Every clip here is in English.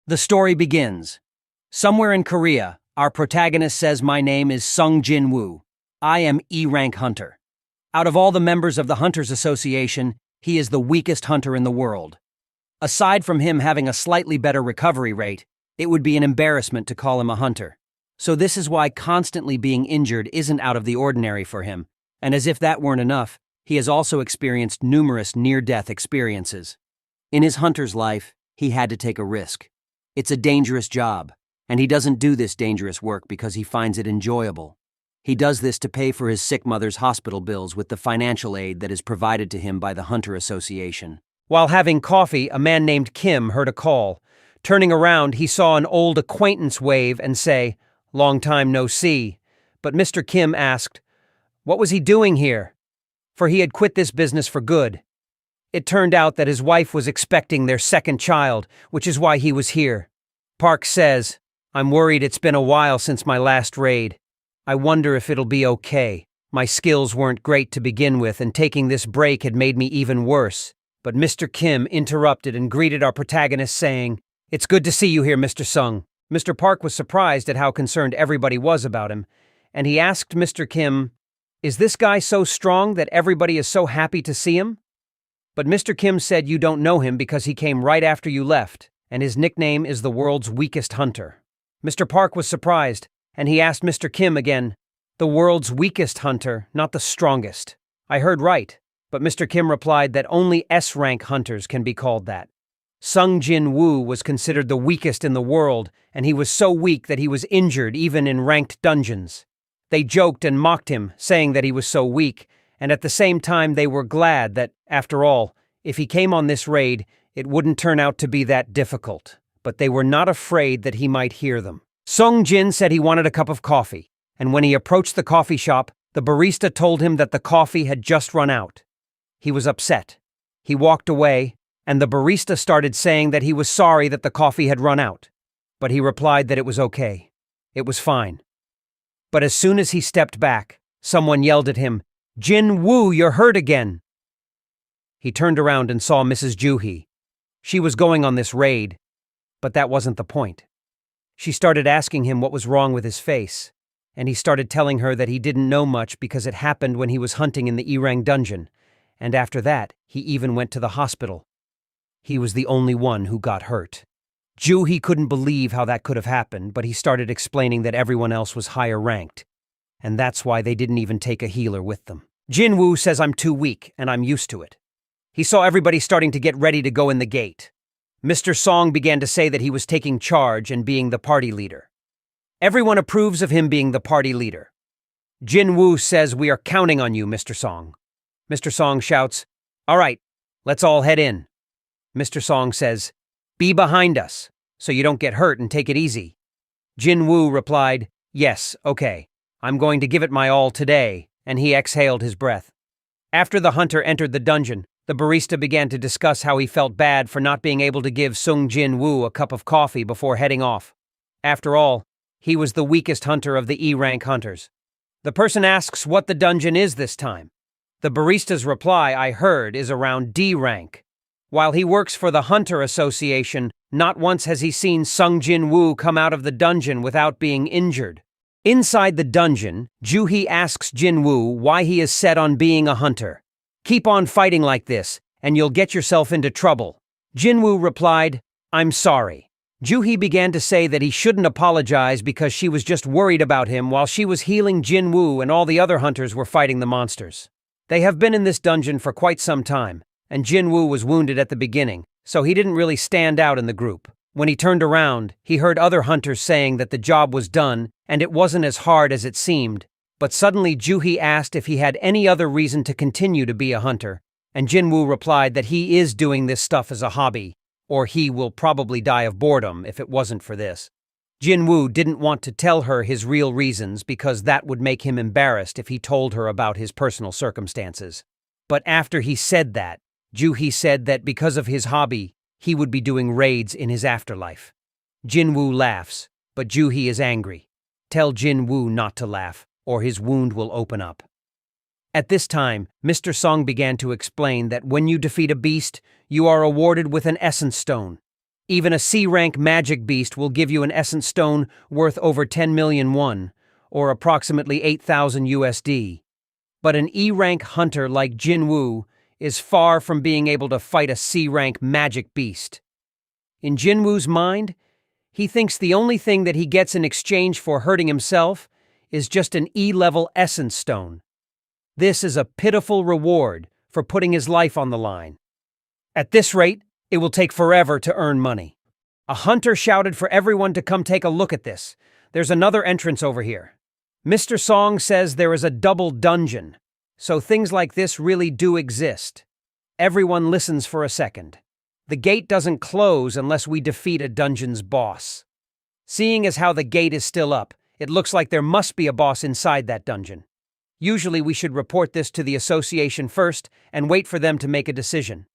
The story begins. Somewhere in Korea, our protagonist says, "My name is Jin-Woo. I am E-rank hunter. Out of all the members of the Hunters Association, he is the weakest hunter in the world. Aside from him having a slightly better recovery rate, it would be an embarrassment to call him a hunter. So this is why constantly being injured isn't out of the ordinary for him, and as if that weren't enough, he has also experienced numerous near-death experiences. In his hunter's life, he had to take a risk. It's a dangerous job, and he doesn't do this dangerous work because he finds it enjoyable. He does this to pay for his sick mother's hospital bills with the financial aid that is provided to him by the Hunter Association. While having coffee, a man named Kim heard a call. Turning around, he saw an old acquaintance wave and say, "Long time no see." But Mr. Kim asked, what was he doing here? For he had quit this business for good. It turned out that his wife was expecting their second child, which is why he was here. Park says, "I'm worried it's been a while since my last raid. I wonder if it'll be okay. My skills weren't great to begin with, and taking this break had made me even worse." But Mr. Kim interrupted and greeted our protagonist saying, "It's good to see you here, Mr. Sung." Mr. Park was surprised at how concerned everybody was about him, and he asked Mr. Kim, "Is this guy so strong that everybody is so happy to see him?" But Mr. Kim said, "You don't know him because he came right after you left, and his nickname is the world's weakest hunter." Mr. Park was surprised, and he asked Mr. Kim again, "The world's weakest hunter, not the strongest. I heard right." But Mr. Kim replied that only S-rank hunters can be called that. Jin-Woo was considered the weakest in the world, and he was so weak that he was injured even in ranked dungeons. They joked and mocked him, saying that he was so weak, and at the same time they were glad that, after all, if he came on this raid, it wouldn't turn out to be that difficult. But they were not afraid that he might hear them. Sung Jin said he wanted a cup of coffee, and when he approached the coffee shop, the barista told him that the coffee had just run out. He was upset. He walked away, and the barista started saying that he was sorry that the coffee had run out. But he replied that it was okay. It was fine. But as soon as he stepped back, someone yelled at him, "Jin-Woo, you're hurt again." He turned around and saw Mrs. Joo-hee. She was going on this raid, but that wasn't the point. She started asking him what was wrong with his face, and he started telling her that he didn't know much because it happened when he was hunting in the Irang dungeon, and after that, he even went to the hospital. He was the only one who got hurt. Joo-hee couldn't believe how that could have happened, but he started explaining that everyone else was higher ranked, and that's why they didn't even take a healer with them. Jin-Woo says, "I'm too weak, and I'm used to it." He saw everybody starting to get ready to go in the gate. Mr. Song began to say that he was taking charge and being the party leader. Everyone approves of him being the party leader. Jin-Woo says, "We are counting on you, Mr. Song." Mr. Song shouts, "All right, let's all head in." Mr. Song says, "Be behind us, so you don't get hurt and take it easy." Jin-Woo replied, "Yes, okay. I'm going to give it my all today," and he exhaled his breath. After the hunter entered the dungeon, the barista began to discuss how he felt bad for not being able to give Jin-Woo a cup of coffee before heading off. After all, he was the weakest hunter of the E-rank hunters. The person asks what the dungeon is this time. The barista's reply, I heard, is around D rank. While he works for the Hunter Association, not once has he seen Jin-Woo come out of the dungeon without being injured. Inside the dungeon, Joo-hee asks Jin-Woo why he is set on being a hunter. "Keep on fighting like this, and you'll get yourself into trouble." Jin-Woo replied, "I'm sorry." Joo-hee began to say that he shouldn't apologize because she was just worried about him while she was healing Jin-Woo and all the other hunters were fighting the monsters. They have been in this dungeon for quite some time, and Jin-Woo was wounded at the beginning, so he didn't really stand out in the group. When he turned around, he heard other hunters saying that the job was done and it wasn't as hard as it seemed. But suddenly Joo-hee asked if he had any other reason to continue to be a hunter, and Jin-Woo replied that he is doing this stuff as a hobby, or he will probably die of boredom if it wasn't for this. Jin-Woo didn't want to tell her his real reasons because that would make him embarrassed if he told her about his personal circumstances. But after he said that, Joo-hee said that because of his hobby, he would be doing raids in his afterlife. Jin-Woo laughs, but Joo-hee is angry. Tell Jin-Woo not to laugh, or his wound will open up. At this time, Mr. Song began to explain that when you defeat a beast, you are awarded with an essence stone. Even a C-rank magic beast will give you an essence stone worth over 10 million won, or approximately 8,000 USD. But an E-rank hunter like Jin-Woo is far from being able to fight a C-rank magic beast. In Jin-Woo's mind, he thinks the only thing that he gets in exchange for hurting himself is just an E-level essence stone. This is a pitiful reward for putting his life on the line. At this rate, it will take forever to earn money. A hunter shouted for everyone to come take a look at this. There's another entrance over here. Mr. Song says there is a double dungeon, so things like this really do exist. Everyone listens for a second. The gate doesn't close unless we defeat a dungeon's boss. Seeing as how the gate is still up, it looks like there must be a boss inside that dungeon. Usually we should report this to the association first and wait for them to make a decision.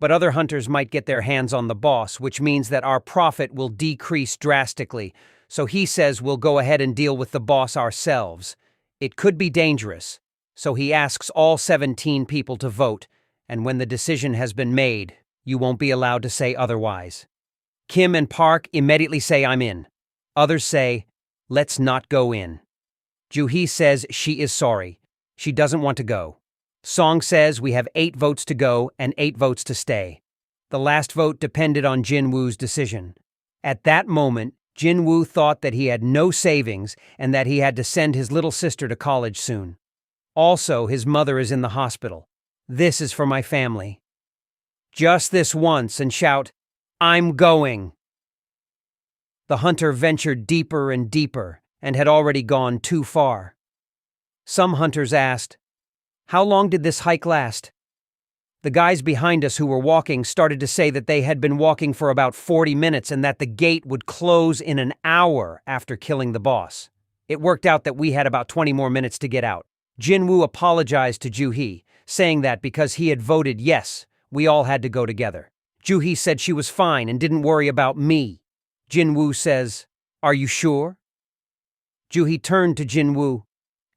But other hunters might get their hands on the boss, which means that our profit will decrease drastically, so he says we'll go ahead and deal with the boss ourselves. It could be dangerous, so he asks all 17 people to vote, and when the decision has been made, you won't be allowed to say otherwise. Kim and Park immediately say I'm in. Others say, let's not go in. Joo-hee says she is sorry. She doesn't want to go. Song says we have 8 votes to go and 8 votes to stay. The last vote depended on Jin-Woo's decision. At that moment, Jin-Woo thought that he had no savings and that he had to send his little sister to college soon. Also, his mother is in the hospital. This is for my family. Just this once and shout, I'm going. The hunter ventured deeper and deeper and had already gone too far. Some hunters asked, how long did this hike last? The guys behind us who were walking started to say that they had been walking for about 40 minutes and that the gate would close in an hour after killing the boss. It worked out that we had about 20 more minutes to get out. Jin-Woo apologized to Joo-hee, saying that because he had voted yes, we all had to go together. Joo-hee said she was fine and didn't worry about me. Jin-Woo says, are you sure? Joo-hee turned to Jin-Woo,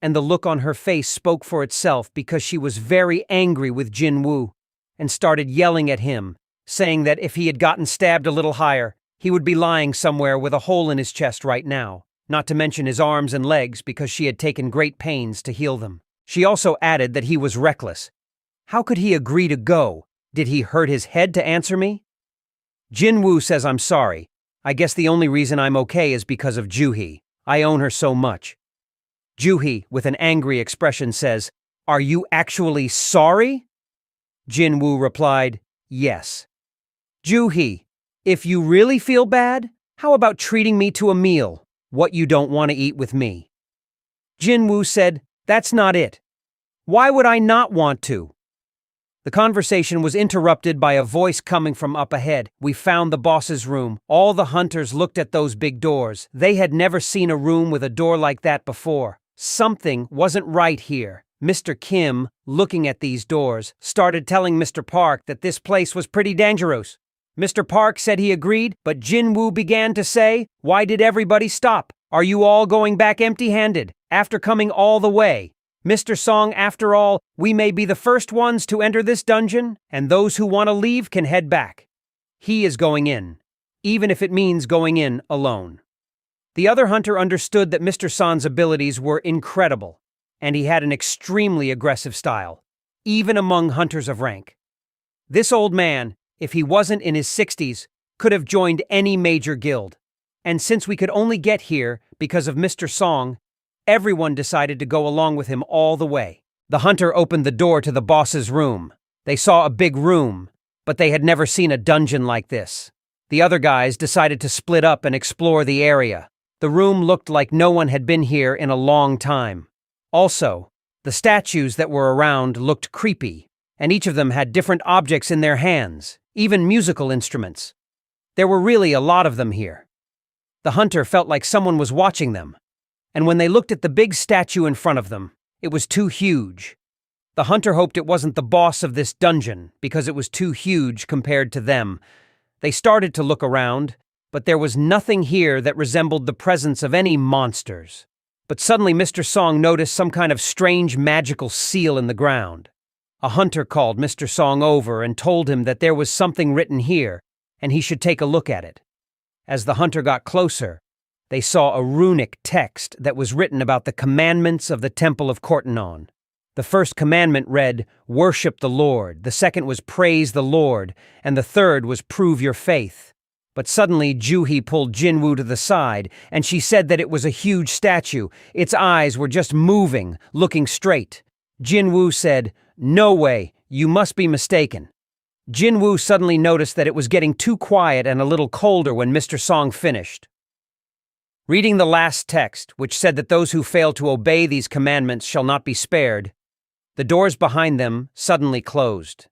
and the look on her face spoke for itself because she was very angry with Jin-Woo and started yelling at him, saying that if he had gotten stabbed a little higher, he would be lying somewhere with a hole in his chest right now, not to mention his arms and legs because she had taken great pains to heal them. She also added that he was reckless. How could he agree to go? Did he hurt his head to answer me? Jin-Woo says I'm sorry. I guess the only reason I'm okay is because of Joo-hee. I own her so much. Joo-hee, with an angry expression, says, are you actually sorry? Jin-Woo replied, yes. Joo-hee, if you really feel bad, how about treating me to a meal, what you don't want to eat with me? Jin-Woo said, that's not it. Why would I not want to? The conversation was interrupted by a voice coming from up ahead. We found the boss's room. All the hunters looked at those big doors. They had never seen a room with a door like that before. Something wasn't right here. Mr. Kim, looking at these doors, started telling Mr. Park that this place was pretty dangerous. Mr. Park said he agreed, but Jin-Woo began to say, why did everybody stop? Are you all going back empty-handed, after coming all the way? Mr. Song, after all, we may be the first ones to enter this dungeon, and those who want to leave can head back. He is going in, even if it means going in alone. The other hunter understood that Mr. Song's abilities were incredible, and he had an extremely aggressive style, even among hunters of rank. This old man, if he wasn't in his 60s, could have joined any major guild. And since we could only get here because of Mr. Song, everyone decided to go along with him all the way. The hunter opened the door to the boss's room. They saw a big room, but they had never seen a dungeon like this. The other guys decided to split up and explore the area. The room looked like no one had been here in a long time. Also, the statues that were around looked creepy, and each of them had different objects in their hands, even musical instruments. There were really a lot of them here. The hunter felt like someone was watching them, and when they looked at the big statue in front of them, it was too huge. The hunter hoped it wasn't the boss of this dungeon, because it was too huge compared to them. They started to look around, but there was nothing here that resembled the presence of any monsters. But suddenly Mr. Song noticed some kind of strange magical seal in the ground. A hunter called Mr. Song over and told him that there was something written here, and he should take a look at it. As the hunter got closer, they saw a runic text that was written about the commandments of the Temple of Kortanon. The first commandment read, "Worship the Lord." The second was, "Praise the Lord." And the third was, "Prove your faith." But suddenly Juhi pulled Jin-Woo to the side, and she said that it was a huge statue. Its eyes were just moving, looking straight. Jin-Woo said, "No way, you must be mistaken." Jin-Woo suddenly noticed that it was getting too quiet and a little colder when Mr. Song finished reading the last text, which said that those who fail to obey these commandments shall not be spared. The doors behind them suddenly closed.